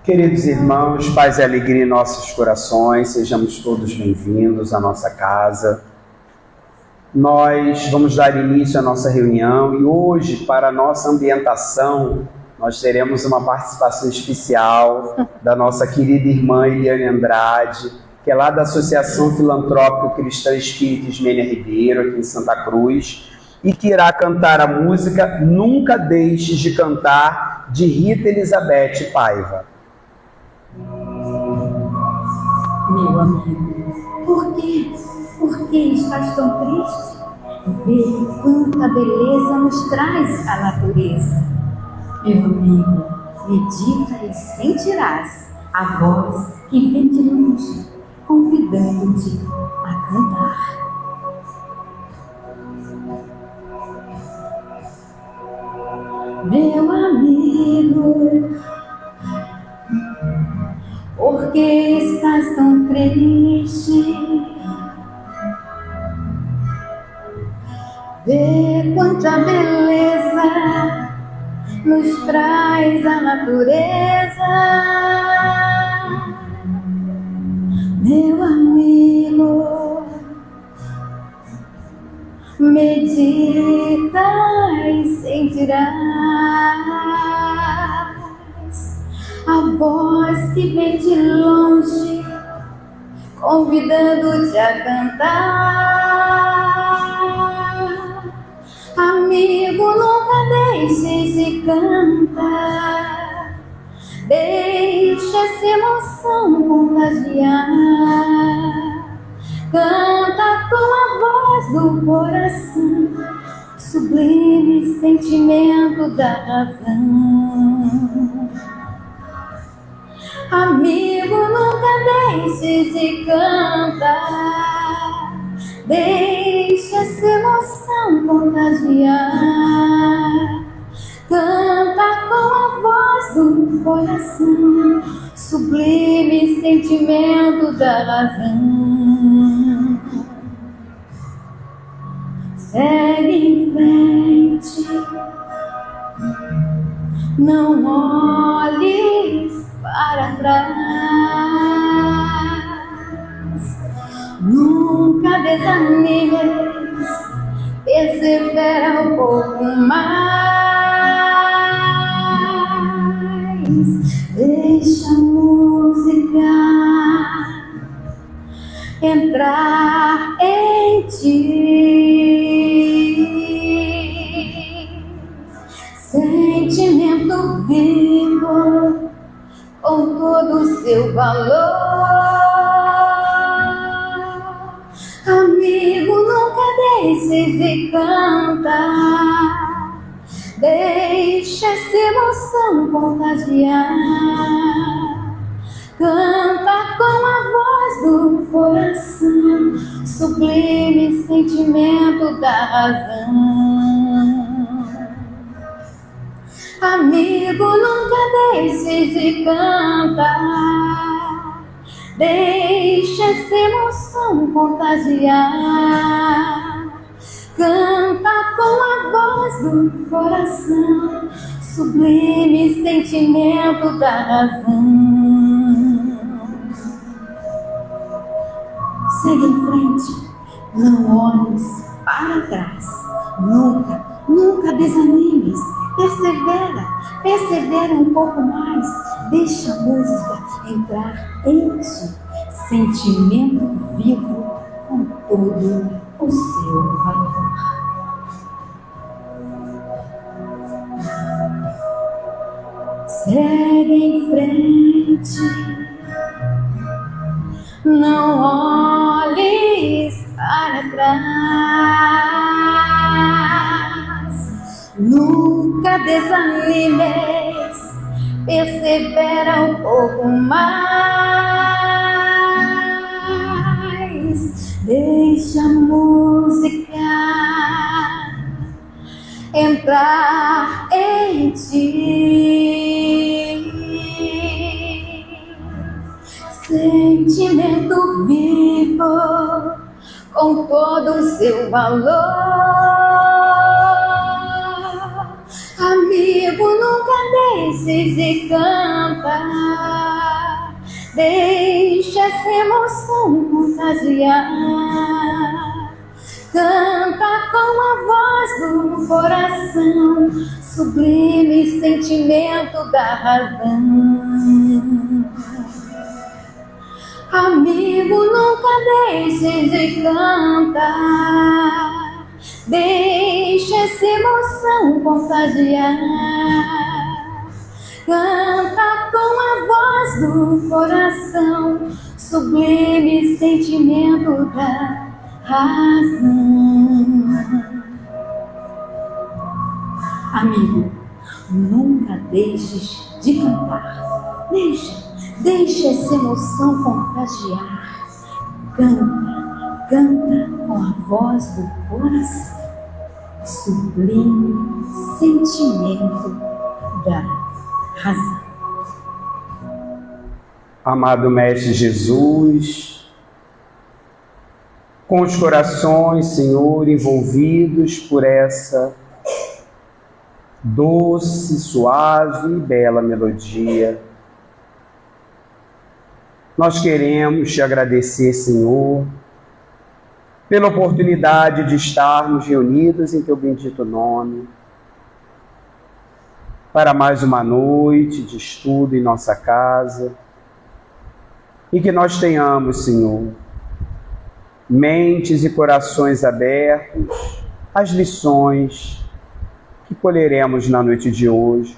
Queridos irmãos, paz e alegria em nossos corações, sejamos todos bem-vindos à nossa casa. Nós vamos dar início à nossa reunião e hoje, para a nossa ambientação, nós teremos uma participação especial da nossa querida irmã Eliane Andrade, que é lá da Associação Filantrópica Cristã Espírita Ismênia Ribeiro, aqui em Santa Cruz, e que irá cantar a música Nunca Deixes de Cantar, de Rita Elizabeth Paiva. Meu amigo, por que estás tão triste? Vê quanta beleza nos traz a natureza. Meu amigo, medita e sentirás a voz que vem de longe, convidando-te a cantar. Meu amigo, por que estás tão triste? Vê quanta beleza nos traz a natureza. Meu amigo, medita e sentirás a voz que vem de longe, convidando-te a cantar. Amigo, nunca deixes de cantar, deixa essa emoção contagiar. Canta com a voz do coração, sublime sentimento da razão. Amigo, nunca deixes de cantar, deixa essa emoção contagiar. Canta com a voz do coração, sublime sentimento da razão. Segue em frente, não olhes para trás, nunca desanimes, persevera um pouco mais, deixa a música entrar em ti, sentimento vivo com todo o seu valor. Amigo, nunca deixes de cantar, deixa essa emoção contagiar. Canta com a voz do coração, sublime sentimento da razão. Amigo, nunca deixes de cantar, deixa essa emoção contagiar. Canta com a voz do coração, sublime sentimento da razão. Segue em frente, não olhes para trás, nunca desanimes. Persevera um pouco mais, deixa a música entrar em ti, sentimento vivo com todo o seu valor. Segue em frente, não olhes para trás, nunca desanimes, persevera um pouco mais, deixa a música entrar em ti, sentimento vivo com todo o seu valor. Amigo, Amigo, nunca deixes de cantar. Deixa essa emoção contagiar. Canta com a voz do coração, sublime sentimento da razão. Amigo, nunca deixes de cantar. Deixa essa emoção contagiar. Canta com a voz do coração, sublime sentimento da razão. Amigo, nunca deixes de cantar. Deixa essa emoção contagiar. Canta com a voz do coração, sublime sentimento da razão. Amado Mestre Jesus, com os corações, Senhor, envolvidos por essa doce, suave e bela melodia, nós queremos te agradecer, Senhor, pela oportunidade de estarmos reunidos em teu bendito nome, para mais uma noite de estudo em nossa casa, e que nós tenhamos, Senhor, mentes e corações abertos às lições que colheremos na noite de hoje,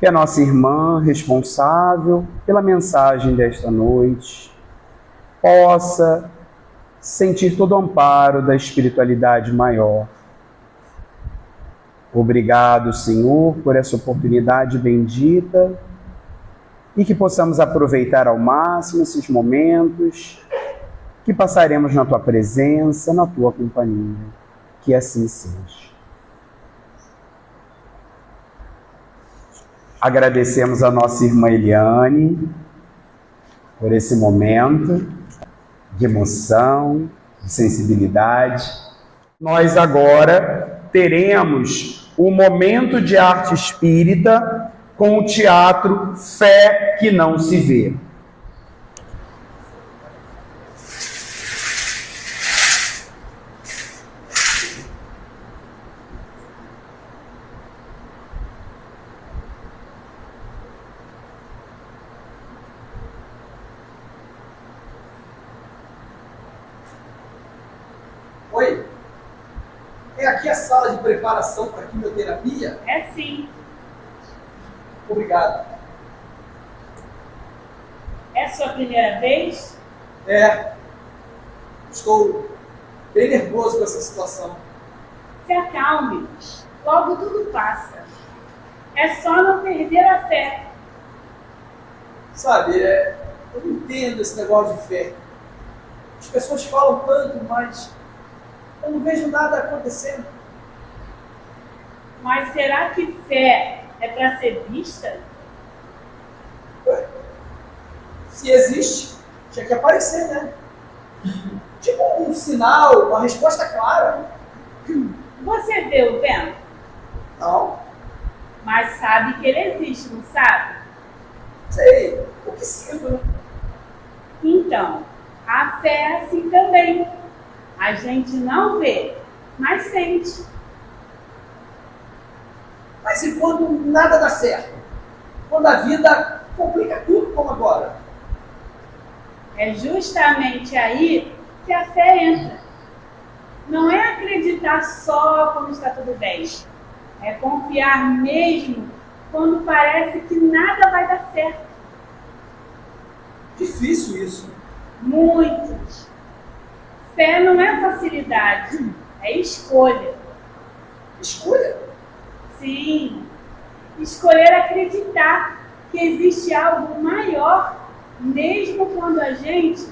que a nossa irmã responsável pela mensagem desta noite possa sentir todo o amparo da espiritualidade maior. Obrigado, Senhor, por essa oportunidade bendita e que possamos aproveitar ao máximo esses momentos que passaremos na Tua presença, na Tua companhia. Que assim seja. Agradecemos a nossa irmã Eliane por esse momento de emoção, de sensibilidade. Nós agora teremos um momento de arte espírita com o teatro Fé que Não Se Vê. Oi, é aqui a sala de preparação para quimioterapia? É sim. Obrigado. É sua primeira vez? É, estou bem nervoso com essa situação. Se acalme, logo tudo passa. É só não perder a fé. Sabe, eu não entendo esse negócio de fé. As pessoas falam tanto, mas eu não vejo nada acontecendo. Mas será que fé é para ser vista? Ué, se existe, tinha que aparecer, né? Tipo um sinal, uma resposta clara. Você vê o vento? Não, Mas sabe que ele existe, não sabe? sei, o que sinto, né? Então, a fé é assim também. A gente não vê, mas sente. Mas e quando nada dá certo? Quando a vida complica tudo, como agora? É justamente aí que a fé entra. Não é acreditar só quando está tudo bem. É confiar mesmo quando parece que nada vai dar certo. Difícil isso. Muito. Fé não é facilidade, é escolha. Escolha? Sim, escolher acreditar que existe algo maior, mesmo quando a gente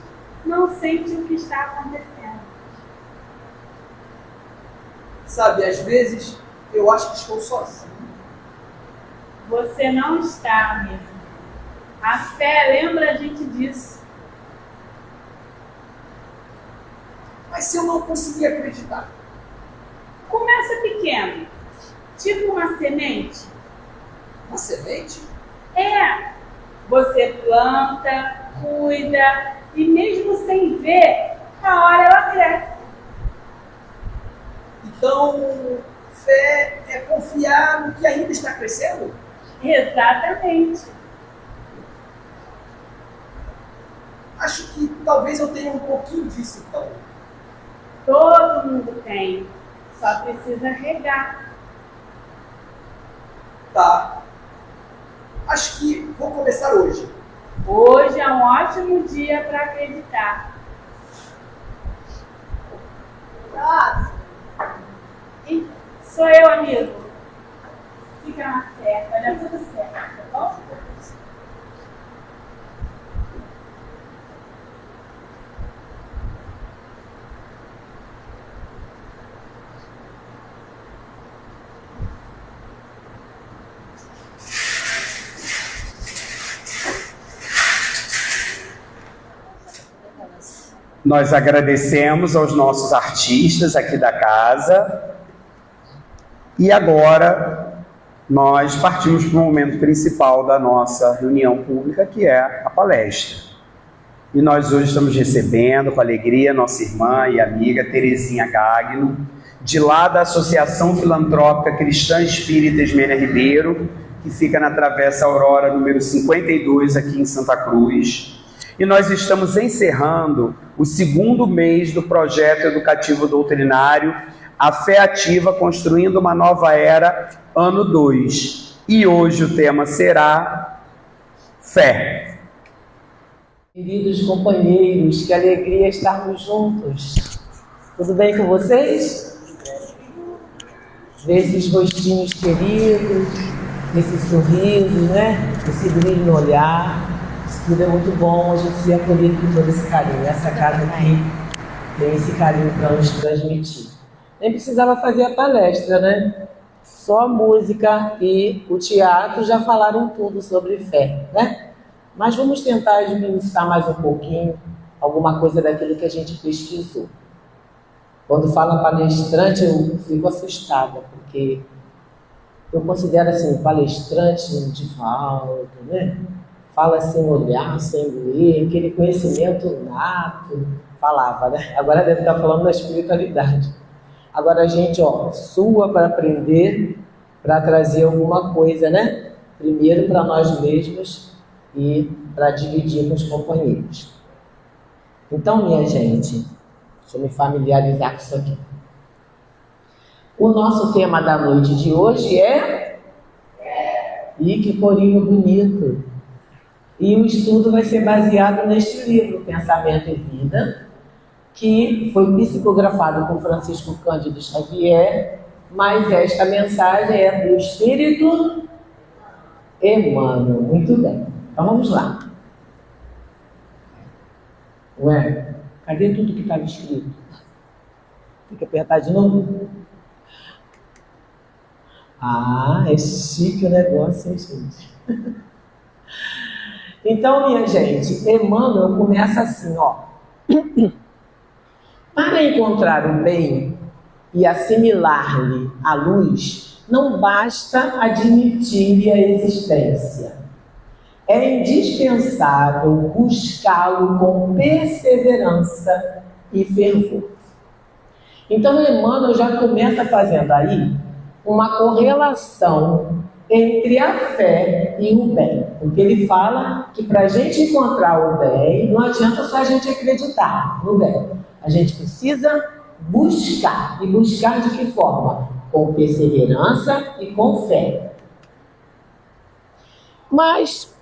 não sente o que está acontecendo. Sabe, às vezes eu acho que estou sozinho. Você não está, amigo. A fé lembra a gente disso. Mas se eu não conseguir acreditar? Começa pequeno. tipo uma semente. Uma semente? É, você planta, cuida e mesmo sem ver, na hora ela cresce. Então, fé é confiar no que ainda está crescendo? Exatamente. Acho que talvez eu tenha um pouquinho disso, então. Todo mundo tem, só precisa regar. Tá. Acho que vou começar hoje. Hoje é um ótimo dia para acreditar. Próximo. E sou eu, amigo. Fica na fé, vai dar tudo certo, tá bom? Nós agradecemos aos nossos artistas aqui da casa e agora nós partimos para o momento principal da nossa reunião pública, que é a palestra. E nós hoje estamos recebendo com alegria nossa irmã e amiga Terezinha Gagno, de lá da Associação Filantrópica Cristã Espírita Ismênia Ribeiro, que fica na Travessa Aurora, número 52, aqui em Santa Cruz. E nós estamos encerrando o segundo mês do projeto educativo doutrinário A Fé Ativa, Construindo uma Nova Era, ano 2. E hoje o tema será Fé. Queridos companheiros, que alegria estarmos juntos. Tudo bem com vocês? Ver esses rostinhos queridos, esse sorriso, né? Esse brilho no olhar. Isso tudo é muito bom, a gente se acolher com todo esse carinho. Essa casa aqui tem esse carinho para nos transmitir. Nem precisava fazer a palestra, né? Só a música e o teatro já falaram tudo sobre fé, né? Mas vamos tentar esmiuçar mais um pouquinho alguma coisa daquilo que a gente pesquisou. Quando fala palestrante, eu fico assustada, porque eu considero assim, palestrante de falta, né? Fala sem olhar, sem ler, aquele conhecimento nato, falava, né? Agora deve estar falando da espiritualidade. Agora a gente, sua para aprender, para trazer alguma coisa, né? Primeiro para nós mesmos e para dividir com os companheiros. Então, minha gente, deixa eu me familiarizar com isso aqui. O nosso tema da noite de hoje é... Ih, que corinho bonito! E o estudo vai ser baseado neste livro, Pensamento e Vida, que foi psicografado por Francisco Cândido Xavier, mas esta mensagem é do Espírito Emmanuel. Muito bem. Então vamos lá. Ué, cadê tudo que estava escrito? Tem que apertar de novo? Ah, é chique o negócio, hein, gente? Então, minha gente, Emmanuel começa assim, Para encontrar o bem e assimilar-lhe a luz, não basta admitir-lhe a existência. É indispensável buscá-lo com perseverança e fervor. Então, Emmanuel já começa fazendo aí uma correlação entre a fé e o bem. Porque ele fala que para a gente encontrar o bem, não adianta só a gente acreditar no bem. A gente precisa buscar. E buscar de que forma? Com perseverança e com fé. Mas,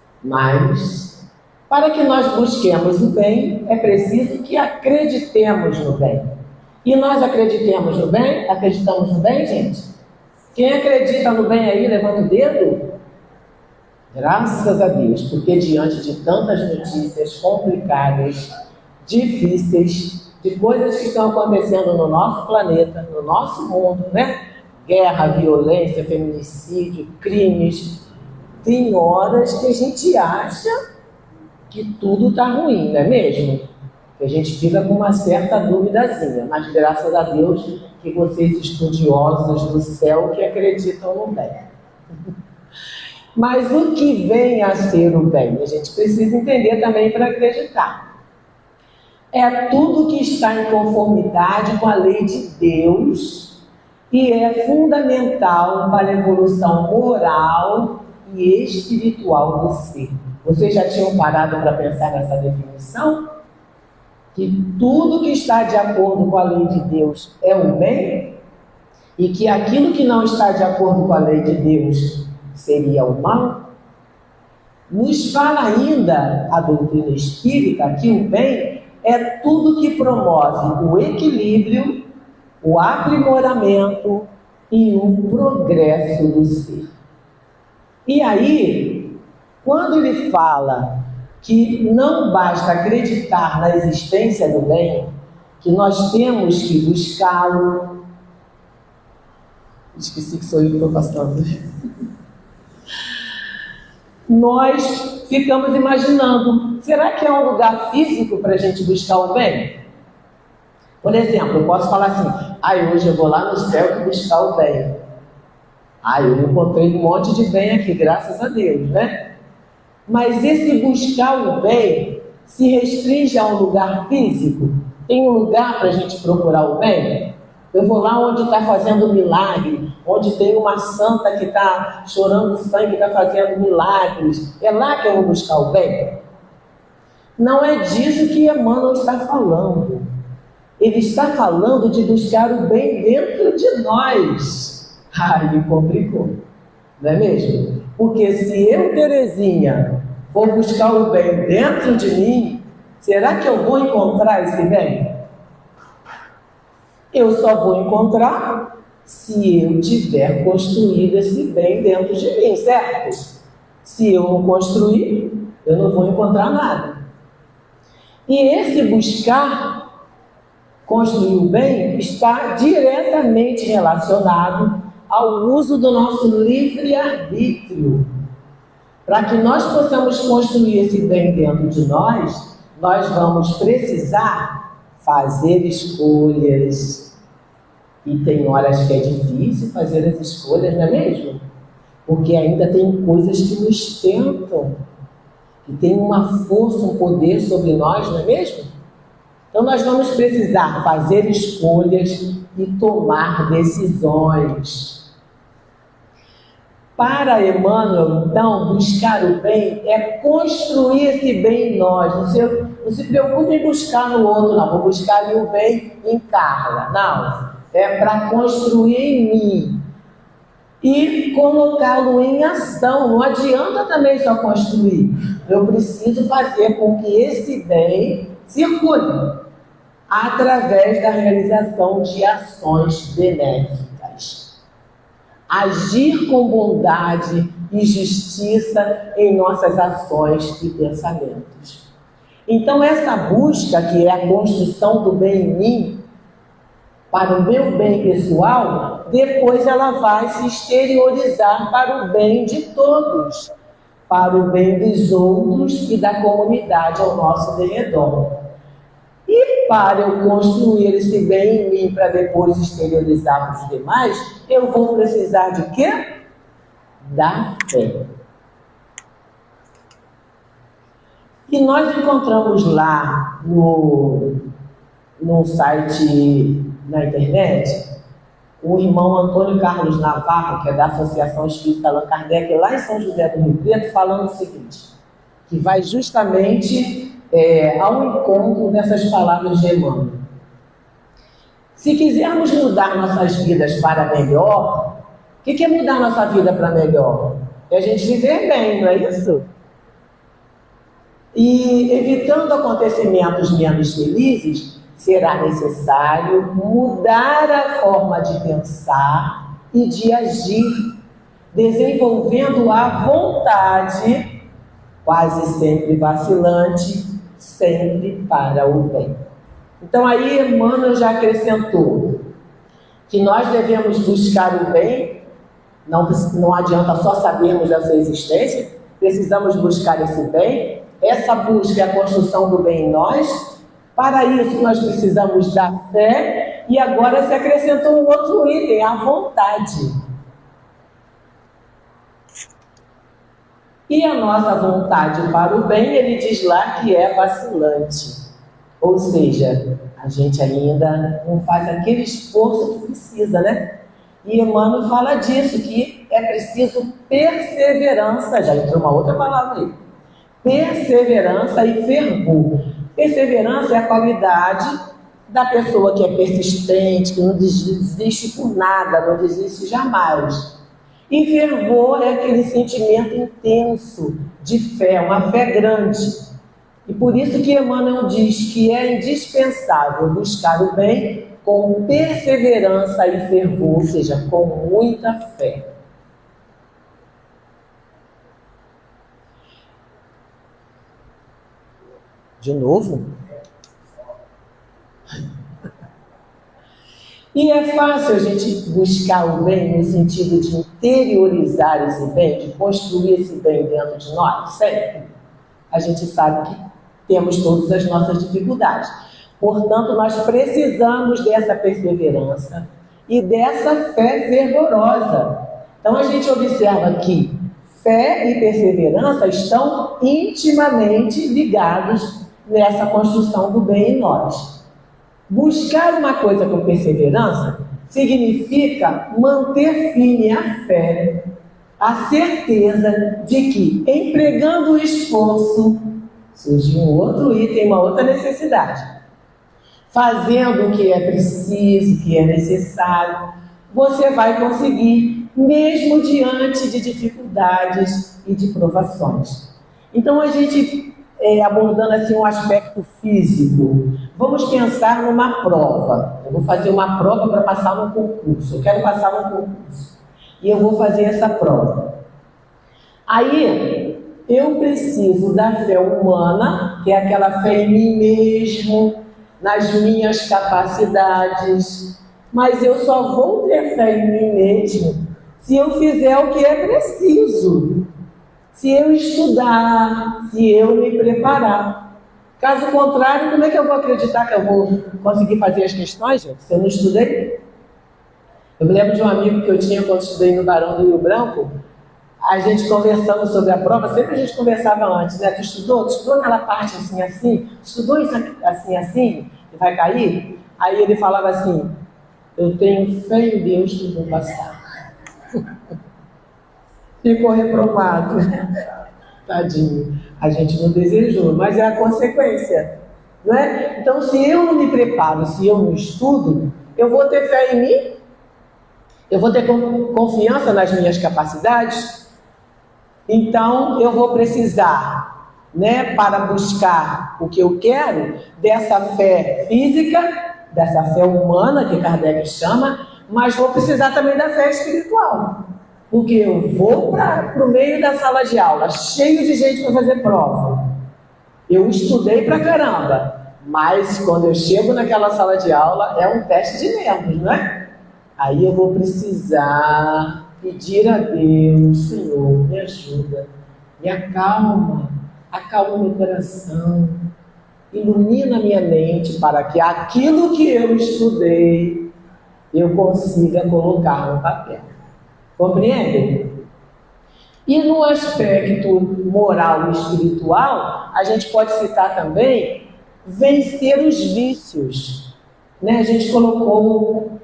para que nós busquemos o bem, é preciso que acreditemos no bem. E nós acreditamos no bem? Acreditamos no bem, gente? Quem acredita no bem aí, levanta o dedo? Graças a Deus, porque diante de tantas notícias complicadas, difíceis, de coisas que estão acontecendo no nosso planeta, no nosso mundo, né? Guerra, violência, feminicídio, crimes. Tem horas que a gente acha que tudo está ruim, não é mesmo? que a gente fica com uma certa duvidazinha, mas graças a Deus que vocês estudiosos do céu que acreditam no bem. Mas o que vem a ser o bem? A gente precisa entender também para acreditar. É tudo que está em conformidade com a lei de Deus e é fundamental para a evolução moral e espiritual do ser. Vocês já tinham parado para pensar nessa definição? Que tudo que está de acordo com a lei de Deus é o bem e que aquilo que não está de acordo com a lei de Deus seria o mal? Nos fala ainda a doutrina espírita que o bem é tudo que promove o equilíbrio, o aprimoramento e o progresso do ser. E aí, quando ele fala que não basta acreditar na existência do bem, que nós temos que buscá-lo. Esqueci que sou eu que estou passando. Nós ficamos imaginando, será que é um lugar físico para a gente buscar o bem? Por exemplo, eu posso falar assim, hoje eu vou lá no céu buscar o bem. Eu encontrei um monte de bem aqui, graças a Deus, né? Mas esse buscar o bem se restringe a um lugar físico? Tem um lugar para a gente procurar o bem? Eu vou lá onde está fazendo milagre, onde tem uma santa que está chorando sangue, está fazendo milagres. É lá que eu vou buscar o bem? Não é disso que Emmanuel está falando. Ele está falando de buscar o bem dentro de nós. Me complicou, não é mesmo? Porque se eu, Terezinha, vou buscar o bem dentro de mim, será que eu vou encontrar esse bem? Eu só vou encontrar se eu tiver construído esse bem dentro de mim, certo? Se eu não construir, eu não vou encontrar nada. E esse buscar construir o bem está diretamente relacionado ao uso do nosso livre-arbítrio. Para que nós possamos construir esse bem dentro de nós, nós vamos precisar fazer escolhas. E tem horas que é difícil fazer as escolhas, não é mesmo? Porque ainda tem coisas que nos tentam, que tem uma força, um poder sobre nós, não é mesmo? Então nós vamos precisar fazer escolhas e tomar decisões. Para Emmanuel, então, buscar o bem é construir esse bem em nós. Não se preocupe em buscar no outro, não. Vou buscar ali o bem em Carla. Não. É para construir em mim. E colocá-lo em ação. Não adianta também só construir. Eu preciso fazer com que esse bem circule através da realização de ações benéficas. Agir com bondade e justiça em nossas ações e pensamentos. Então essa busca, que é a construção do bem em mim, para o meu bem pessoal, depois ela vai se exteriorizar para o bem de todos, para o bem dos outros e da comunidade ao nosso derredor. E para eu construir esse bem em mim para depois exteriorizar para os demais, eu vou precisar de quê? Da fé. E nós encontramos lá no site na internet o irmão Antônio Carlos Navarro, que é da Associação Espírita Allan Kardec, lá em São José do Rio Preto, falando o seguinte, que vai justamente ao encontro dessas palavras de Emmanuel. Se quisermos mudar nossas vidas para melhor, o que é mudar nossa vida para melhor? É a gente viver bem, não é isso? E evitando acontecimentos menos felizes, será necessário mudar a forma de pensar e de agir, desenvolvendo a vontade, quase sempre vacilante, sempre para o bem. Então aí Emmanuel já acrescentou que nós devemos buscar o bem, não adianta só sabermos da sua existência, precisamos buscar esse bem. Essa busca é a construção do bem em nós, Para isso, nós precisamos da fé, e agora se acrescentou um outro item, a vontade. E a nossa vontade para o bem, ele diz lá que é vacilante. Ou seja, a gente ainda não faz aquele esforço que precisa, né? E Emmanuel fala disso, que é preciso perseverança, já entrou uma outra palavra aí. Perseverança e fervor. Perseverança é a qualidade da pessoa que é persistente, que não desiste por nada, não desiste jamais. E fervor é aquele sentimento intenso de fé, uma fé grande. E por isso que Emmanuel diz que é indispensável buscar o bem com perseverança e fervor, ou seja, com muita fé. De novo? E é fácil a gente buscar o bem no sentido de interiorizar esse bem, de construir esse bem dentro de nós, sempre. A gente sabe que temos todas as nossas dificuldades. Portanto, nós precisamos dessa perseverança e dessa fé fervorosa. Então, a gente observa que fé e perseverança estão intimamente ligados nessa construção do bem em nós. Buscar uma coisa com perseverança significa manter firme a fé, a certeza de que, empregando o esforço, surge um outro item, uma outra necessidade. Fazendo o que é preciso, o que é necessário, você vai conseguir, mesmo diante de dificuldades e de provações. Então, a gente, abordando assim um aspecto físico, vamos pensar numa prova. Eu vou fazer uma prova para passar num concurso. Eu quero passar num concurso. E eu vou fazer essa prova. Aí, eu preciso da fé humana, que é aquela fé em mim mesmo, nas minhas capacidades. Mas eu só vou ter fé em mim mesmo se eu fizer o que é preciso. Se eu estudar, se eu me preparar. Caso contrário, como é que eu vou acreditar que eu vou conseguir fazer as questões, gente, se eu não estudei? Eu me lembro de um amigo que eu tinha quando estudei no Barão do Rio Branco, a gente conversando sobre a prova, sempre a gente conversava antes, né? Tu estudou aquela parte assim, assim? Estudou isso assim, assim, que vai cair? Aí ele falava assim, eu tenho fé em Deus que vou passar. Ficou reprovado. Tadinho. A gente não desejou, mas é a consequência, não é? Então, se eu não me preparo, se eu não estudo, eu vou ter fé em mim? Eu vou ter confiança nas minhas capacidades? Então, eu vou precisar, né, para buscar o que eu quero, dessa fé física, dessa fé humana, que Kardec chama, mas vou precisar também da fé espiritual. Porque eu vou para o meio da sala de aula, cheio de gente para fazer prova. Eu estudei pra caramba, mas quando eu chego naquela sala de aula, é um teste de nervos, não é? Aí eu vou precisar pedir a Deus, Senhor, me ajuda, me acalma meu coração, ilumina minha mente para que aquilo que eu estudei, eu consiga colocar no papel. Compreendem? E no aspecto moral e espiritual, a gente pode citar também vencer os vícios. Né? A gente colocou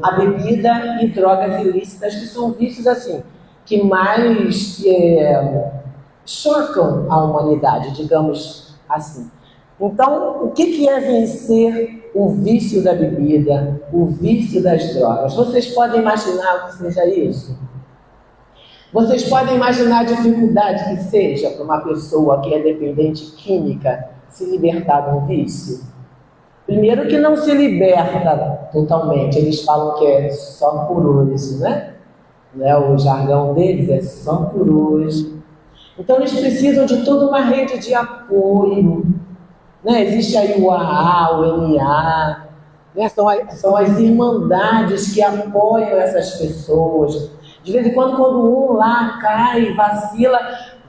a bebida e drogas ilícitas, que são vícios assim, que mais chocam a humanidade, digamos assim. Então, o que é vencer o vício da bebida, o vício das drogas? Vocês podem imaginar o que seja isso? Vocês podem imaginar a dificuldade que seja para uma pessoa que é dependente química se libertar de um vício? Primeiro que não se liberta totalmente, eles falam que é só por hoje, né? O jargão deles é só por hoje. Então eles precisam de toda uma rede de apoio. Né? Existe aí o AA, o NA, né? São as irmandades que apoiam essas pessoas. De vez em quando um lá cai, vacila,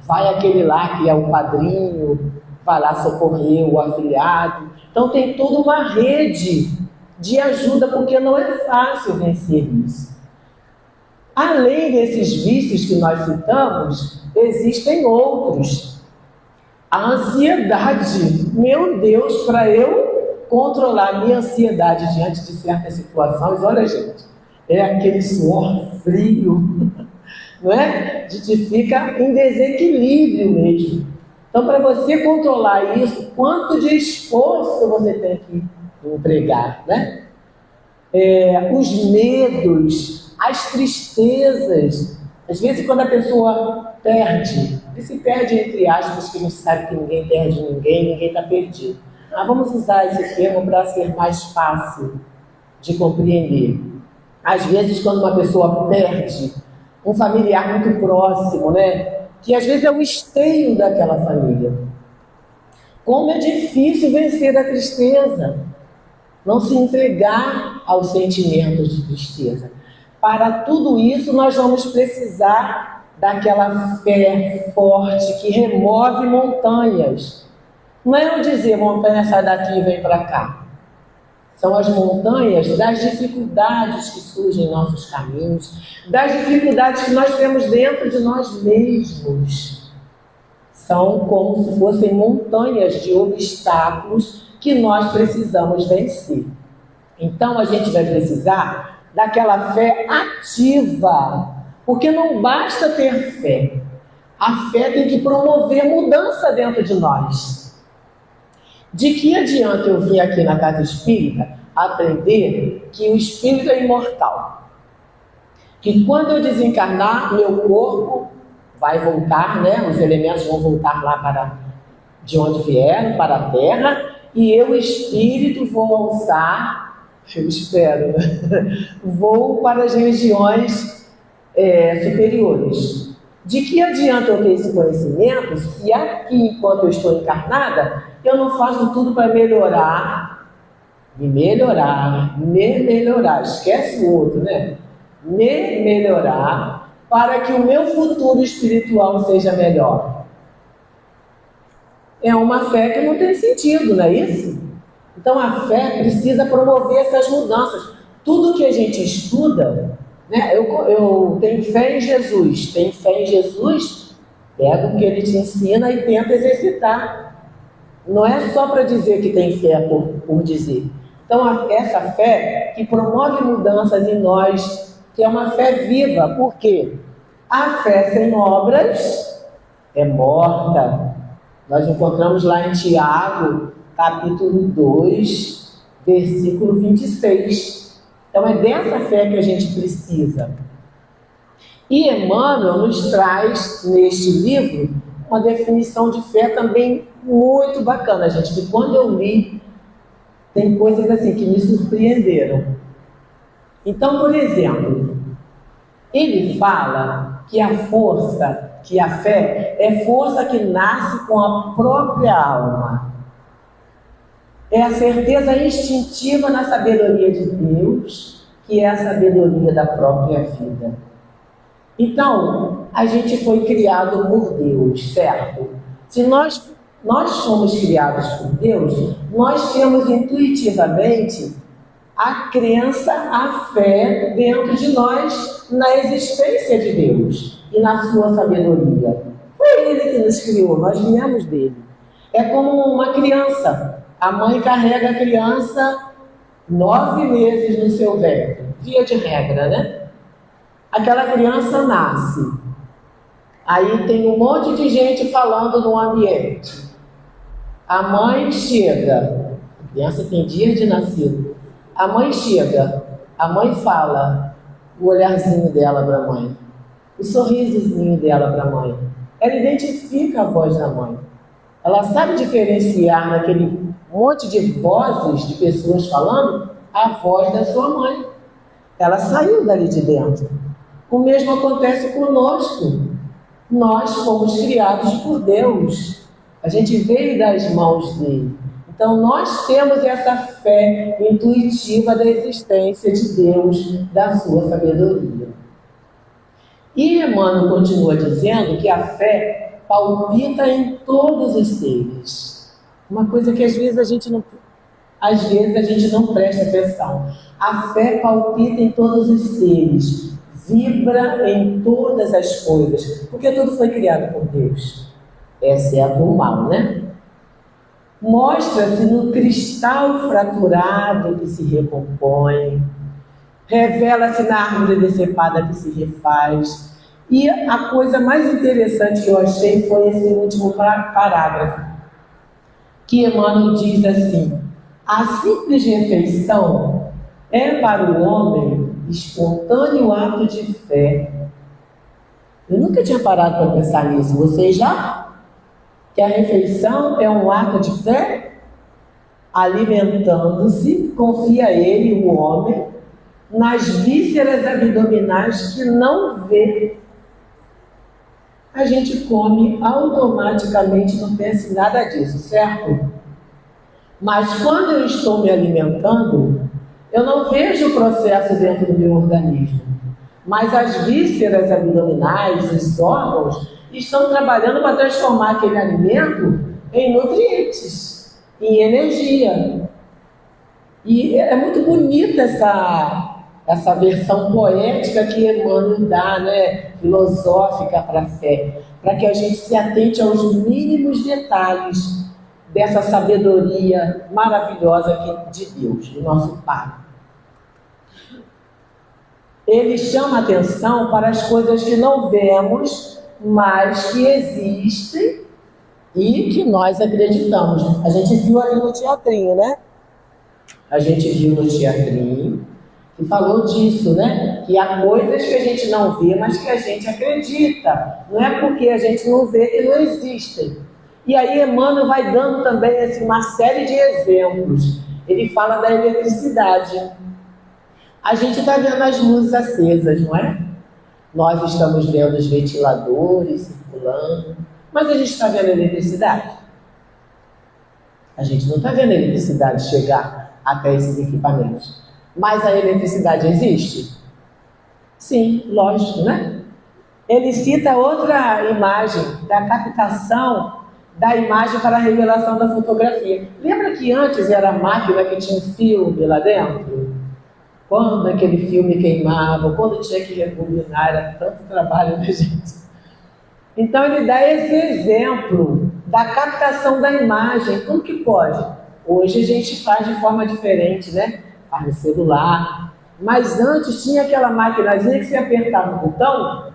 vai aquele lá que é o padrinho, vai lá socorrer o afilhado. Então tem toda uma rede de ajuda, porque não é fácil vencer isso. Além desses vícios que nós citamos, existem outros. A ansiedade. Meu Deus, para eu controlar a minha ansiedade diante de certas situações, olha, gente, é aquele suor frio, não é? A gente fica em desequilíbrio mesmo. Então, para você controlar isso, quanto de esforço você tem que empregar, né? Os medos, as tristezas. Às vezes, quando a pessoa perde, e se perde entre aspas, que a gente sabe que ninguém perde ninguém está perdido. Mas vamos usar esse termo para ser mais fácil de compreender. Às vezes, quando uma pessoa perde um familiar muito próximo, né? Que às vezes é o esteio daquela família. Como é difícil vencer a tristeza, não se entregar aos sentimentos de tristeza. Para tudo isso, nós vamos precisar daquela fé forte que remove montanhas. Não é eu dizer, montanha sai daqui e vem para cá. São as montanhas das dificuldades que surgem em nossos caminhos, das dificuldades que nós temos dentro de nós mesmos. São como se fossem montanhas de obstáculos que nós precisamos vencer. Então a gente vai precisar daquela fé ativa, porque não basta ter fé. A fé tem que promover mudança dentro de nós. De que adianta eu vir aqui na casa espírita aprender que o espírito é imortal? Que quando eu desencarnar, meu corpo vai voltar, né? Os elementos vão voltar lá para de onde vieram, para a Terra, e eu, espírito, vou alçar, eu espero, vou para as regiões superiores. De que adianta eu ter esse conhecimento se aqui, enquanto eu estou encarnada, eu não faço tudo para melhorar, me melhorar, esquece o outro, né? Me melhorar para que o meu futuro espiritual seja melhor. É uma fé que não tem sentido, não é isso? Então a fé precisa promover essas mudanças. Tudo que a gente estuda, né? Eu tenho fé em Jesus. Tenho fé em Jesus, pega o que ele te ensina e tenta exercitar. Não é só para dizer que tem fé por dizer. Então, essa fé que promove mudanças em nós, que é uma fé viva. Por quê? A fé sem obras é morta. Nós encontramos lá em Tiago, capítulo 2, versículo 26. Então, é dessa fé que a gente precisa. E Emmanuel nos traz, neste livro, uma definição de fé também muito bacana, gente, que quando eu li, tem coisas assim que me surpreenderam. Então, por exemplo, ele fala que a força, que a fé é força que nasce com a própria alma. É a certeza instintiva na sabedoria de Deus, que é a sabedoria da própria vida. Então, a gente foi criado por Deus, certo? Se nós fomos criados por Deus, nós temos intuitivamente a crença, a fé dentro de nós na existência de Deus e na sua sabedoria. Foi Ele que nos criou, nós viemos dele. É como uma criança. A mãe carrega a criança 9 meses no seu ventre, via de regra, né? Aquela criança nasce. Aí tem um monte de gente falando no ambiente. A mãe chega, a criança tem dias de nascido. A mãe chega, a mãe fala, o olharzinho dela para a mãe, o sorrisozinho dela para a mãe. Ela identifica a voz da mãe. Ela sabe diferenciar naquele monte de vozes de pessoas falando a voz da sua mãe. Ela saiu dali de dentro. O mesmo acontece conosco. Nós fomos criados por Deus. A gente veio das mãos dele. Então nós temos essa fé intuitiva da existência de Deus, da sua sabedoria. E Emmanuel continua dizendo que a fé palpita em todos os seres. Uma coisa que às vezes a gente não presta atenção. A fé palpita em todos os seres, vibra em todas as coisas, porque tudo foi criado por Deus, exceto o mal, né? Mostra-se no cristal fraturado que se recompõe, revela-se na árvore decepada que se refaz. E a coisa mais interessante que eu achei foi esse último parágrafo, que Emmanuel diz assim: a simples refeição é para o homem espontâneo ato de fé. Eu nunca tinha parado para pensar nisso. Vocês já? Que a refeição é um ato de fé? Alimentando-se, confia ele, o homem, nas vísceras abdominais que não vê. A gente come automaticamente, não pensa em nada disso, certo? Mas quando eu estou me alimentando, eu não vejo o processo dentro do meu organismo. Mas as vísceras abdominais, os órgãos, estão trabalhando para transformar aquele alimento em nutrientes, em energia. E é muito bonita essa versão poética que Emmanuel dá, né, filosófica para a fé, para que a gente se atente aos mínimos detalhes dessa sabedoria maravilhosa de Deus, do nosso Pai. Ele chama atenção para as coisas que não vemos, mas que existem e que nós acreditamos. A gente viu ali no teatrinho, né? A gente viu no teatrinho e falou disso, né? Que há coisas que a gente não vê, mas que a gente acredita. Não é porque a gente não vê que não existem. E aí Emmanuel vai dando também assim, uma série de exemplos. Ele fala da eletricidade. A gente está vendo as luzes acesas, não é? Nós estamos vendo os ventiladores circulando, mas a gente está vendo a eletricidade? A gente não está vendo a eletricidade chegar até esses equipamentos. Mas a eletricidade existe? Sim, lógico, né? Ele cita outra imagem da captação da imagem para a revelação da fotografia. Lembra que antes era a máquina que tinha um filme lá dentro? Quando aquele filme queimava, quando tinha que rebobinar, era tanto trabalho, né, gente? Então ele dá esse exemplo da captação da imagem. Como que pode? Hoje a gente faz de forma diferente, né? Faz no celular. Mas antes tinha aquela maquinazinha que você apertava o botão,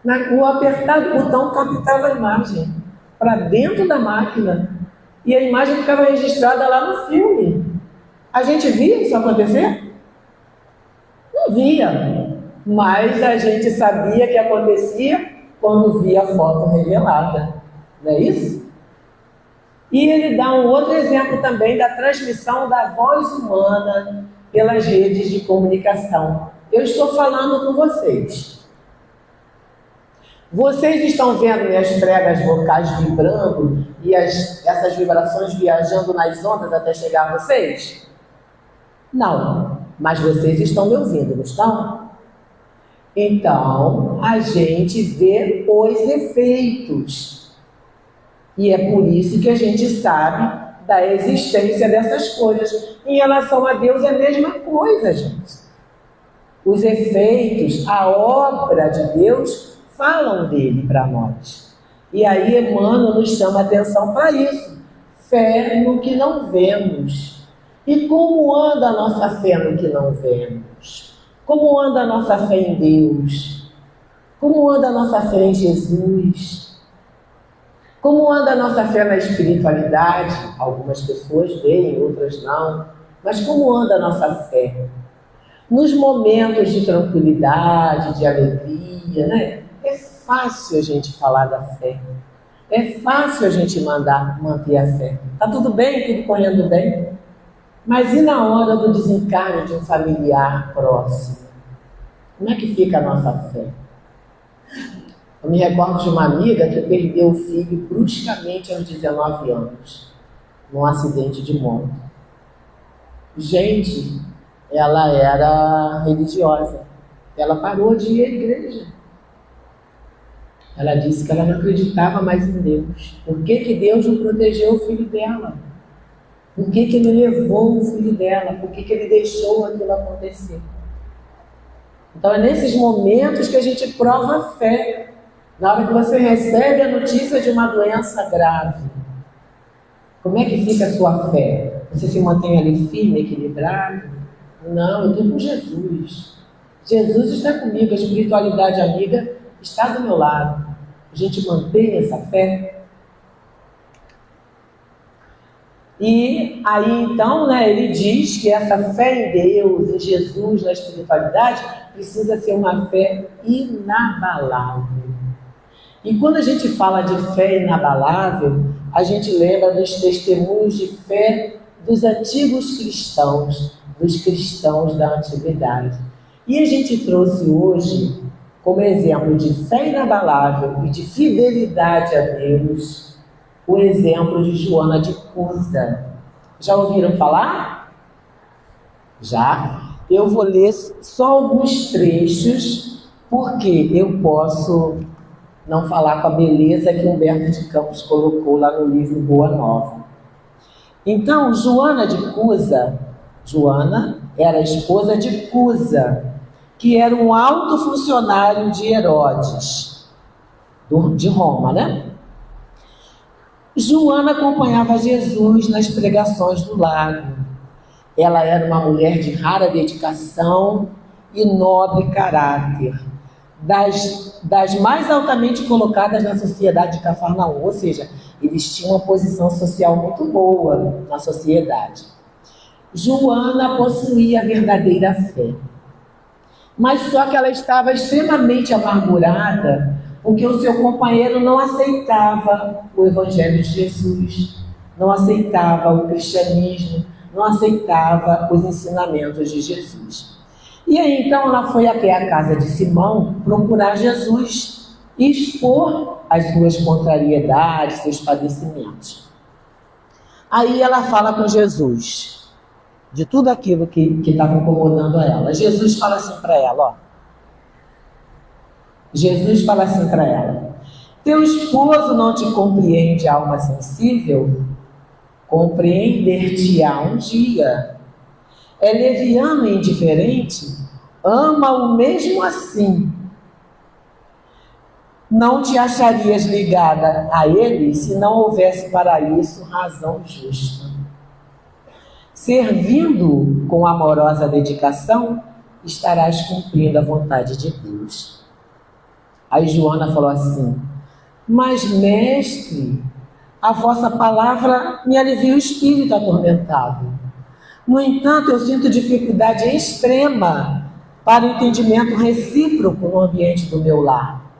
o apertar do botão captava a imagem para dentro da máquina. E a imagem ficava registrada lá no filme. A gente via isso acontecer? Não via, mas a gente sabia que acontecia quando via a foto revelada, não é isso? E ele dá um outro exemplo também da transmissão da voz humana pelas redes de comunicação. Eu estou falando com vocês. Vocês estão vendo minhas pregas vocais vibrando e essas vibrações viajando nas ondas até chegar a vocês? Não. Mas vocês estão me ouvindo, não estão? Então, a gente vê os efeitos. E é por isso que a gente sabe da existência dessas coisas. Em relação a Deus é a mesma coisa, gente. Os efeitos, a obra de Deus, falam dele para nós. E aí Emmanuel nos chama a atenção para isso. Fé no que não vemos. E como anda a nossa fé no que não vemos? Como anda a nossa fé em Deus? Como anda a nossa fé em Jesus? Como anda a nossa fé na espiritualidade? Algumas pessoas veem, outras não. Mas como anda a nossa fé? Nos momentos de tranquilidade, de alegria, né? É fácil a gente falar da fé. É fácil a gente manter a fé. Está tudo bem? Tudo correndo bem? Mas e na hora do desencarne de um familiar próximo? Como é que fica a nossa fé? Eu me recordo de uma amiga que perdeu o filho bruscamente aos 19 anos, num acidente de moto. Gente, ela era religiosa. Ela parou de ir à igreja. Ela disse que ela não acreditava mais em Deus. Por que Deus não protegeu o filho dela? Por que Ele levou o filho dela? Por que Ele deixou aquilo acontecer? Então é nesses momentos que a gente prova a fé. Na hora que você recebe a notícia de uma doença grave, como é que fica a sua fé? Você se mantém ali firme, equilibrado? Não, eu estou com Jesus. Jesus está comigo, a espiritualidade amiga está do meu lado. A gente mantém essa fé. E aí então, ele diz que essa fé em Deus, em Jesus, na espiritualidade, precisa ser uma fé inabalável. E quando a gente fala de fé inabalável, a gente lembra dos testemunhos de fé dos antigos cristãos, dos cristãos da antiguidade. E a gente trouxe hoje, como exemplo de fé inabalável e de fidelidade a Deus, o exemplo de Joana de Cusa. Já ouviram falar? Já? Eu vou ler só alguns trechos, porque eu posso não falar com a beleza que Humberto de Campos colocou lá no livro Boa Nova. Então, Joana de Cusa, Joana era a esposa de Cusa, que era um alto funcionário de Herodes, de Roma, Joana acompanhava Jesus nas pregações do lago. Ela era uma mulher de rara dedicação e nobre caráter, das mais altamente colocadas na sociedade de Cafarnaum, ou seja, eles tinham uma posição social muito boa na sociedade. Joana possuía a verdadeira fé, mas só que ela estava extremamente amargurada porque o seu companheiro não aceitava o Evangelho de Jesus, não aceitava o cristianismo, não aceitava os ensinamentos de Jesus. E aí então ela foi até a casa de Simão procurar Jesus e expor as suas contrariedades, seus padecimentos. Aí ela fala com Jesus de tudo aquilo que estava incomodando a ela. Jesus fala assim para ela, Jesus fala assim para ela: teu esposo não te compreende, alma sensível? Compreender-te-á um dia. É leviano e indiferente? Ama-o mesmo assim. Não te acharias ligada a ele se não houvesse para isso razão justa. Servindo com amorosa dedicação, estarás cumprindo a vontade de Deus. Aí Joana falou assim: mas mestre, a vossa palavra me alivia o espírito atormentado. No entanto, eu sinto dificuldade extrema para o entendimento recíproco no ambiente do meu lar.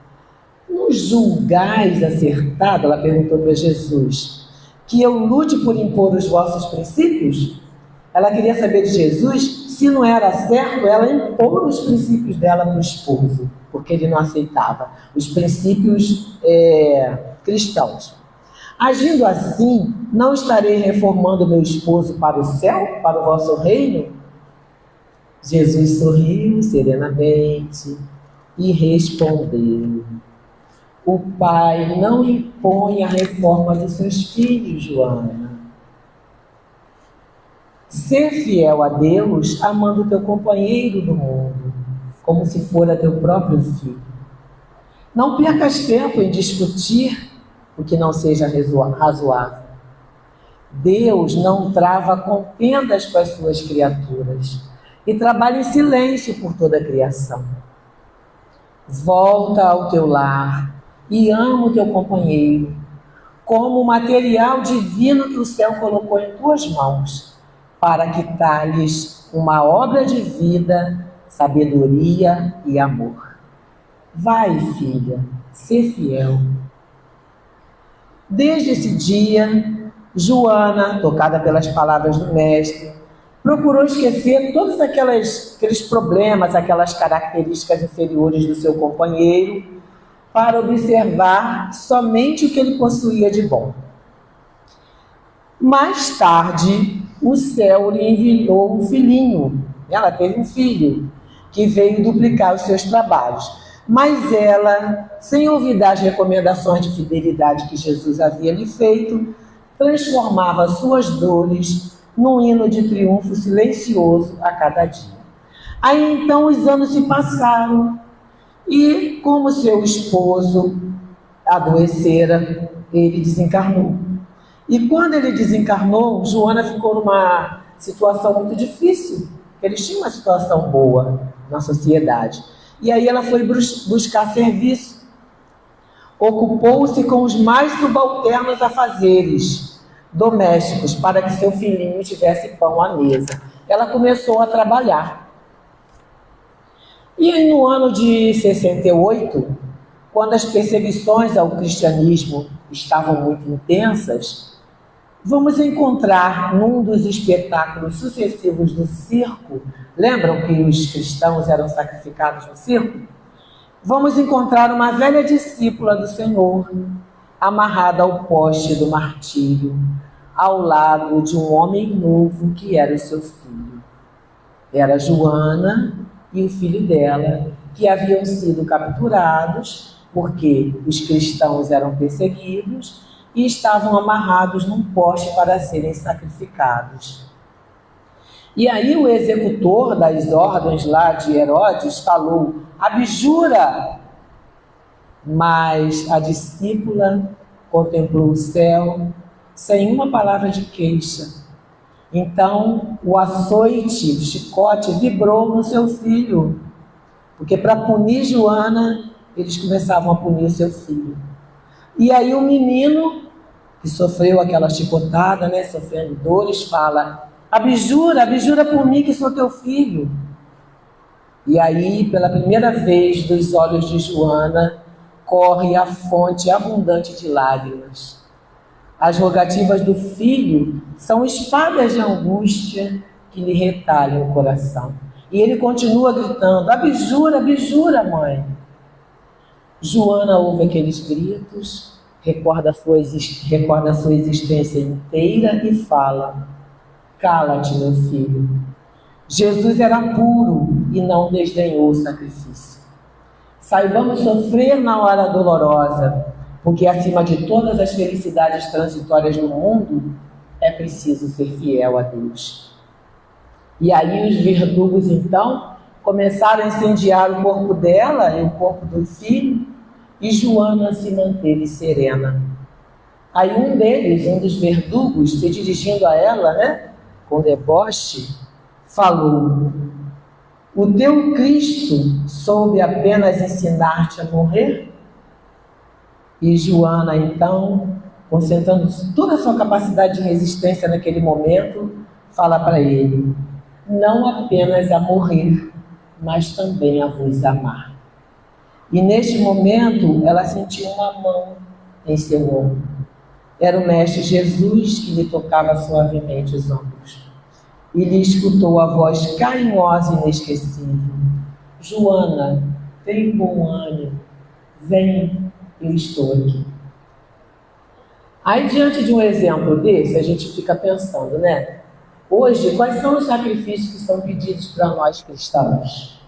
Não julgais acertado, ela perguntou para Jesus, que eu lute por impor os vossos princípios? Ela queria saber de Jesus se não era certo ela impor os princípios dela para o esposo, porque ele não aceitava os princípios cristãos. Agindo assim, não estarei reformando meu esposo para o céu, para o vosso reino? Jesus sorriu serenamente e respondeu: o pai não impõe a reforma dos seus filhos, Joana. Ser fiel a Deus, amando teu companheiro do mundo, como se fora teu próprio filho. Não percas tempo em discutir o que não seja razoável. Deus não trava contendas com as suas criaturas e trabalha em silêncio por toda a criação. Volta ao teu lar e ama o teu companheiro como o material divino que o céu colocou em tuas mãos, para que talhes uma obra de vida, sabedoria e amor. Vai, filha, ser fiel. Desde esse dia, Joana, tocada pelas palavras do mestre, procurou esquecer todos aqueles problemas, aquelas características inferiores do seu companheiro, para observar somente o que ele possuía de bom. Mais tarde, o céu lhe enviou um filhinho. Ela teve um filho que veio duplicar os seus trabalhos. Mas ela, sem olvidar as recomendações de fidelidade que Jesus havia lhe feito, transformava suas dores num hino de triunfo silencioso a cada dia. Aí então os anos se passaram e, como seu esposo adoecera, ele desencarnou. E quando ele desencarnou, Joana ficou numa situação muito difícil. Eles tinham uma situação boa na sociedade. E aí ela foi buscar serviço. Ocupou-se com os mais subalternos afazeres domésticos para que seu filhinho tivesse pão à mesa. Ela começou a trabalhar. E aí, no ano de 68, quando as perseguições ao cristianismo estavam muito intensas, vamos encontrar num dos espetáculos sucessivos do circo, lembram que os cristãos eram sacrificados no circo? Vamos encontrar uma velha discípula do Senhor, amarrada ao poste do martírio, ao lado de um homem novo que era o seu filho. Era Joana e o filho dela, que haviam sido capturados, porque os cristãos eram perseguidos, e estavam amarrados num poste para serem sacrificados. E aí o executor das ordens lá de Herodes falou: abjura! Mas a discípula contemplou o céu sem uma palavra de queixa. Então o açoite, o chicote, vibrou no seu filho, porque para punir Joana, eles começavam a punir o seu filho. E aí o menino, que sofreu aquela chicotada, sofrendo dores, fala: abjura, abjura por mim que sou teu filho. E aí, pela primeira vez, dos olhos de Joana, corre a fonte abundante de lágrimas. As rogativas do filho são espadas de angústia que lhe retalham o coração. E ele continua gritando: abjura, abjura, mãe. Joana ouve aqueles gritos, recorda a sua existência inteira e fala: cala-te, meu filho. Jesus era puro e não desdenhou o sacrifício. Saibamos sofrer na hora dolorosa, porque acima de todas as felicidades transitórias do mundo, é preciso ser fiel a Deus. E aí os verdugos, então, começaram a incendiar o corpo dela e o corpo do filho, e Joana se manteve serena. Aí um deles, um dos verdugos, se dirigindo a ela, com deboche, falou: o teu Cristo soube apenas ensinar-te a morrer? E Joana, então, concentrando toda a sua capacidade de resistência naquele momento, fala para ele: não apenas a morrer, mas também a vos amar. E neste momento, ela sentiu uma mão em seu ombro. Era o Mestre Jesus que lhe tocava suavemente os ombros. E lhe escutou a voz carinhosa e inesquecível: Joana, tem bom ânimo, vem, eu estou aqui. Aí, diante de um exemplo desse, a gente fica pensando, hoje, quais são os sacrifícios que são pedidos para nós cristãos?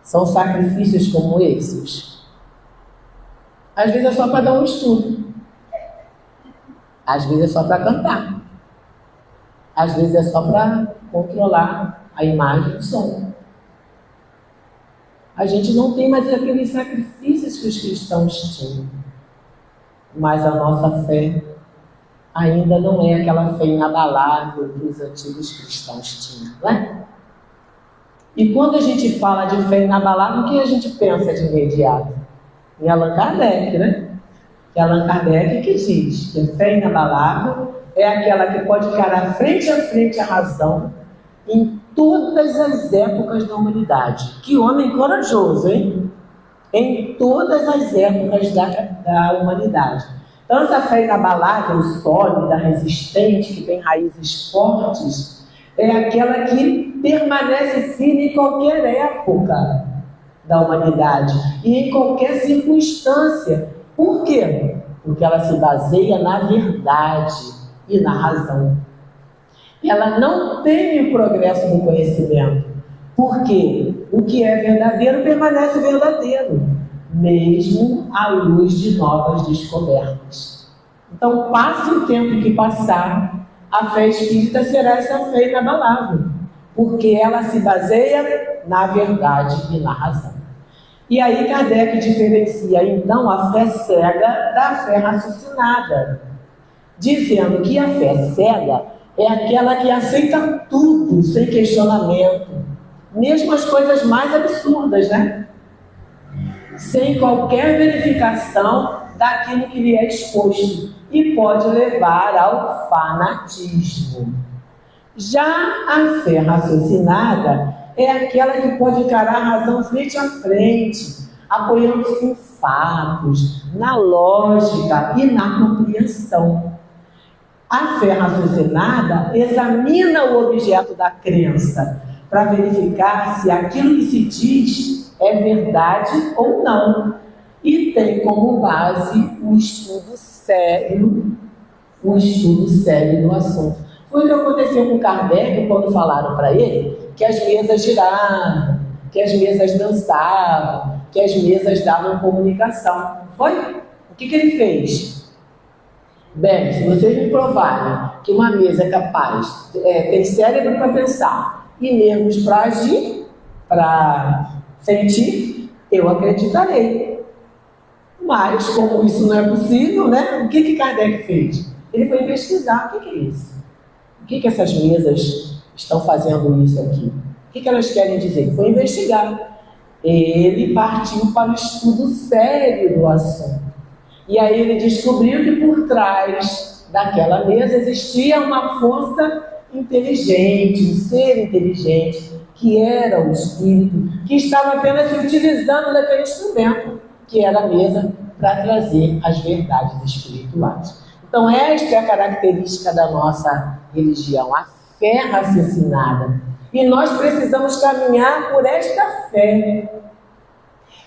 São sacrifícios como esses? Às vezes é só para dar um estudo. Às vezes é só para cantar. Às vezes é só para controlar a imagem e o som. A gente não tem mais aqueles sacrifícios que os cristãos tinham. Mas a nossa fé ainda não é aquela fé inabalável que os antigos cristãos tinham, não é? E quando a gente fala de fé inabalável, o que a gente pensa de imediato? Em Allan Kardec, Que Allan Kardec que diz que a fé inabalável é aquela que pode encarar frente a frente a razão em todas as épocas da humanidade. Que homem corajoso, hein? Em todas as épocas da humanidade. Então, essa fé inabalável, sólida, resistente, que tem raízes fortes, é aquela que permanece firme em qualquer época da humanidade e em qualquer circunstância. Por quê? Porque ela se baseia na verdade e na razão. Ela não teme o progresso do conhecimento, porque o que é verdadeiro permanece verdadeiro, mesmo à luz de novas descobertas. Então, passe o tempo que passar, a fé espírita será essa fé inabalável, porque ela se baseia na verdade e na razão. E aí Kardec diferencia, então, a fé cega da fé raciocinada, dizendo que a fé cega é aquela que aceita tudo sem questionamento, mesmo as coisas mais absurdas, né? Sem qualquer verificação daquilo que lhe é exposto, e pode levar ao fanatismo. Já a fé raciocinada é aquela que pode encarar a razão frente a frente, apoiando-se em fatos, na lógica e na compreensão. A fé raciocinada examina o objeto da crença para verificar se aquilo que se diz é verdade ou não, e tem como base um estudo sério do assunto. Foi o que aconteceu com Kardec quando falaram para ele que as mesas giravam, que as mesas dançavam, que as mesas davam comunicação. Foi? O que ele fez? Bem, se vocês me provarem que uma mesa é capaz, tem cérebro para pensar e nervos para agir, para sentir, eu acreditarei. Mas, como isso não é possível, né? O que Kardec fez? Ele foi pesquisar. O que é isso? O que essas mesas estão fazendo isso aqui? O que elas querem dizer? Foi investigar. Ele partiu para o estudo sério do assunto. E aí ele descobriu que por trás daquela mesa existia uma força inteligente, um ser inteligente, que era o espírito, que estava apenas se utilizando daquele instrumento, que era a mesa, para trazer as verdades espirituais. Então, esta é a característica da nossa religião, a fé raciocinada. E nós precisamos caminhar por esta fé.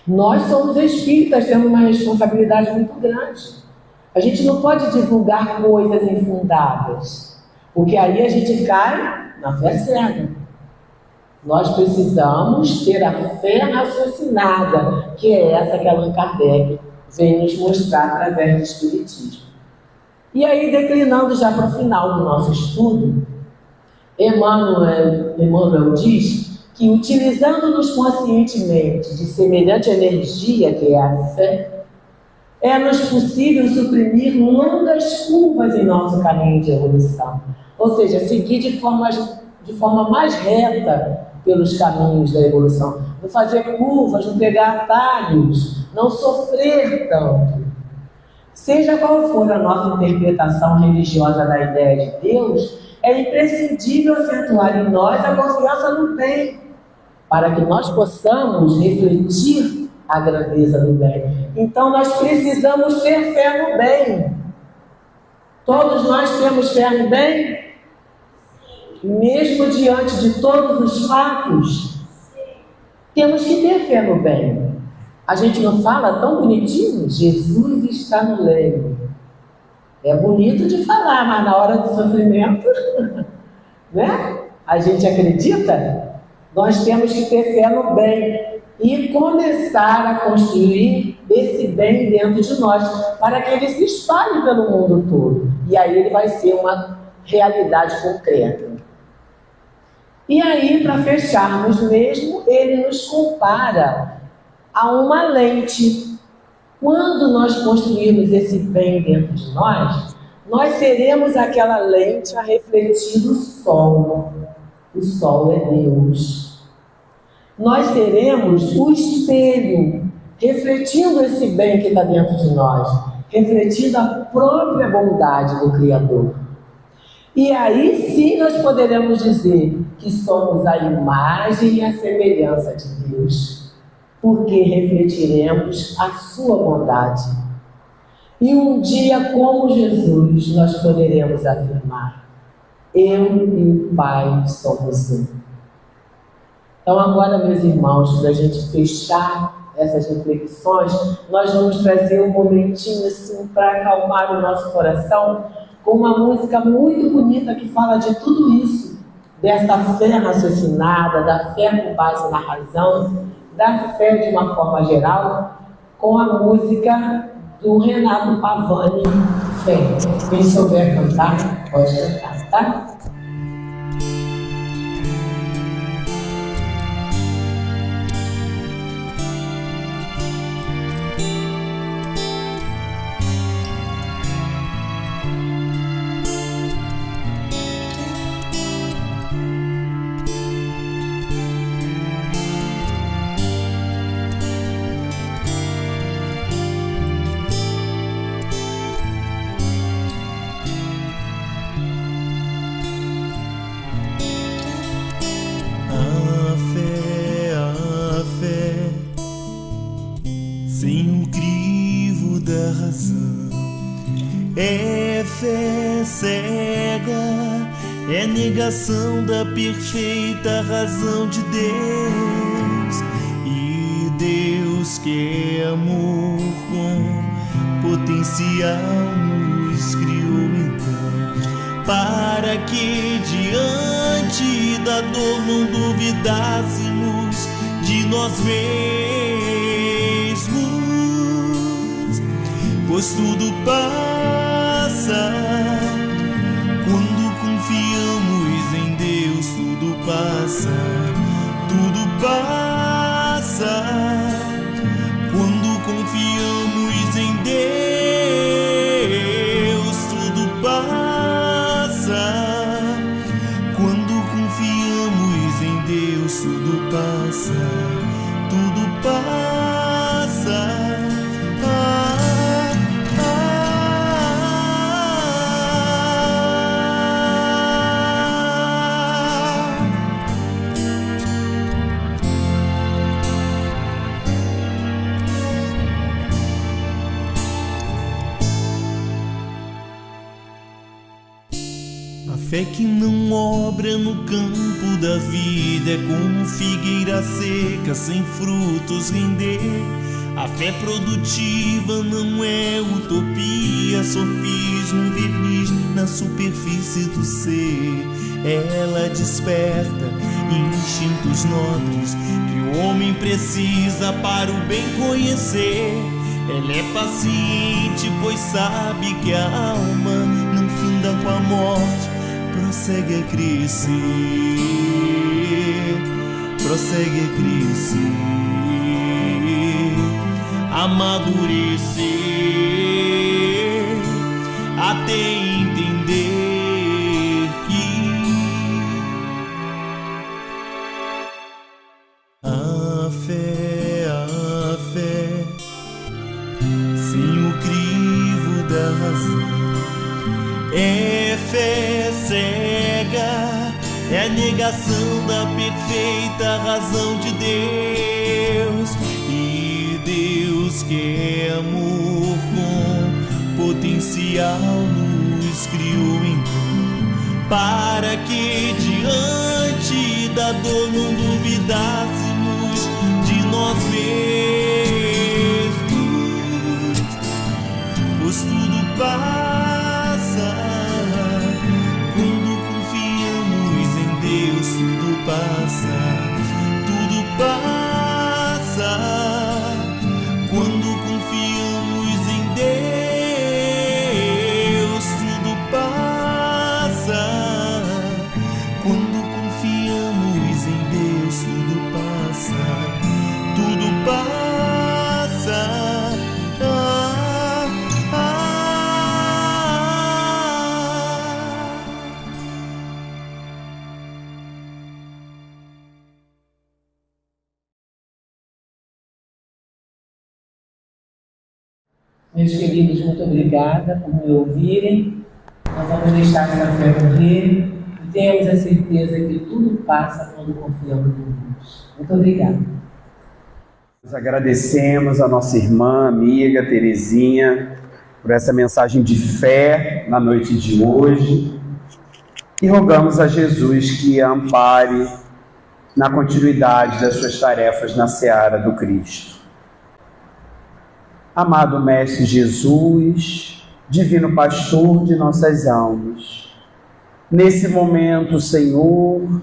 Nós somos espíritas, temos uma responsabilidade muito grande. A gente não pode divulgar coisas infundadas, porque aí a gente cai na fé cega. Nós precisamos ter a fé raciocinada, que é essa que Allan Kardec vem nos mostrar através do Espiritismo. E aí, declinando já para o final do nosso estudo, Emmanuel diz que, utilizando-nos conscientemente de semelhante energia, que é a fé, é-nos possível suprimir longas curvas em nosso caminho de evolução. Ou seja, seguir de forma mais reta pelos caminhos da evolução. Não fazer curvas, não pegar atalhos, não sofrer tanto. Seja qual for a nossa interpretação religiosa da ideia de Deus, é imprescindível acentuar em nós a confiança no bem, para que nós possamos refletir a grandeza do bem. Então nós precisamos ter fé no bem. Todos nós temos fé no bem? Mesmo diante de todos os fatos, temos que ter fé no bem. A gente não fala tão bonitinho? Jesus está no leito. É bonito de falar, mas na hora do sofrimento, né? A gente acredita? Nós temos que ter fé no bem e começar a construir esse bem dentro de nós, para que ele se espalhe pelo mundo todo. E aí ele vai ser uma realidade concreta. E aí, para fecharmos mesmo, ele nos compara a uma lente. Quando nós construirmos esse bem dentro de nós, nós seremos aquela lente a refletir o sol. O sol é Deus. Nós seremos o espelho, refletindo esse bem que está dentro de nós, refletindo a própria bondade do Criador. E aí sim nós poderemos dizer que somos a imagem e a semelhança de Deus, porque refletiremos a sua bondade. E um dia, como Jesus, nós poderemos afirmar: eu e o Pai somos um. Então agora, meus irmãos, para a gente fechar essas reflexões, nós vamos trazer um momentinho assim para acalmar o nosso coração, com uma música muito bonita que fala de tudo isso, dessa fé raciocinada, da fé com base na razão, da fé de uma forma geral, com a música do Renato Pavani, Fé. Quem souber cantar, pode cantar, tá? Sem o crivo da razão, é fé cega, é negação da perfeita razão de Deus. E Deus que é amor com potencial nos criou então, para que diante da dor não duvidássemos de nós mesmos. Pois tudo passa quando confiamos em Deus. Tudo passa, tudo passa quando confiamos em Deus. Tudo passa quando confiamos em Deus. Tudo passa, tudo passa. A fé que não obra no campo da vida é como figueira seca, sem frutos render. A fé produtiva não é utopia, sofismo, verniz na superfície do ser. Ela desperta instintos nobres que o homem precisa para o bem conhecer. Ela é paciente, pois sabe que a alma não finda com a morte, prossegue a crescer, prossegue a crescer, amadurecer, até entender que a fé, sem o crivo da razão, é fé cega, é a negação da perfeita razão de Deus. E Deus que é amor com potencial nos criou então, para que diante da dor não duvidássemos de nós mesmos. Pois tudo passa quando confiamos em Deus. Tudo passa, tudo passa quando confiamos em Deus. Tudo passa quando confiamos em Deus. Tudo passa, tudo passa. Meus queridos, muito obrigada por me ouvirem. Nós vamos deixar essa fé morrer e temos a certeza que tudo passa quando confiamos em Deus. Muito obrigada. Nós agradecemos a nossa irmã, amiga Terezinha, por essa mensagem de fé na noite de hoje e rogamos a Jesus que a ampare na continuidade das suas tarefas na seara do Cristo. Amado Mestre Jesus, Divino Pastor de nossas almas, Nesse momento, Senhor,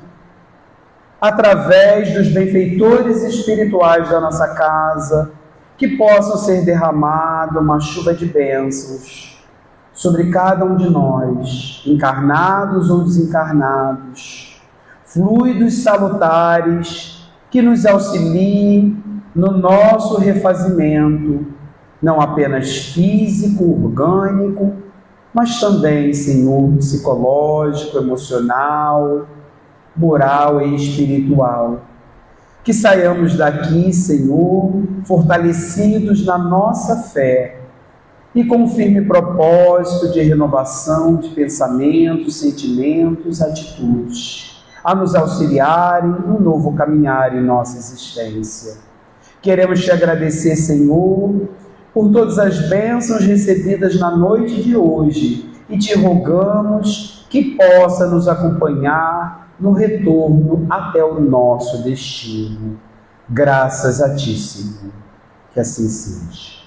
através dos benfeitores espirituais da nossa casa, que possam ser derramada uma chuva de bênçãos sobre cada um de nós, encarnados ou desencarnados, fluidos salutares que nos auxiliem no nosso refazimento, não apenas físico, orgânico, mas também, Senhor, psicológico, emocional, moral e espiritual. Que saiamos daqui, Senhor, fortalecidos na nossa fé e com um firme propósito de renovação de pensamentos, sentimentos, atitudes, a nos auxiliarem no novo caminhar em nossa existência. Queremos te agradecer, Senhor, por todas as bênçãos recebidas na noite de hoje e te rogamos que possa nos acompanhar no retorno até o nosso destino. Graças a ti, Senhor. Que assim seja.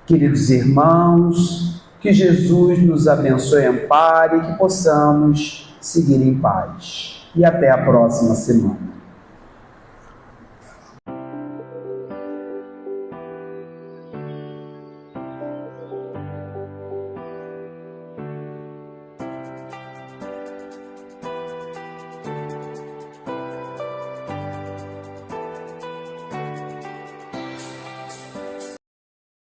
Queridos irmãos, que Jesus nos abençoe e ampare e que possamos seguir em paz. E até a próxima semana.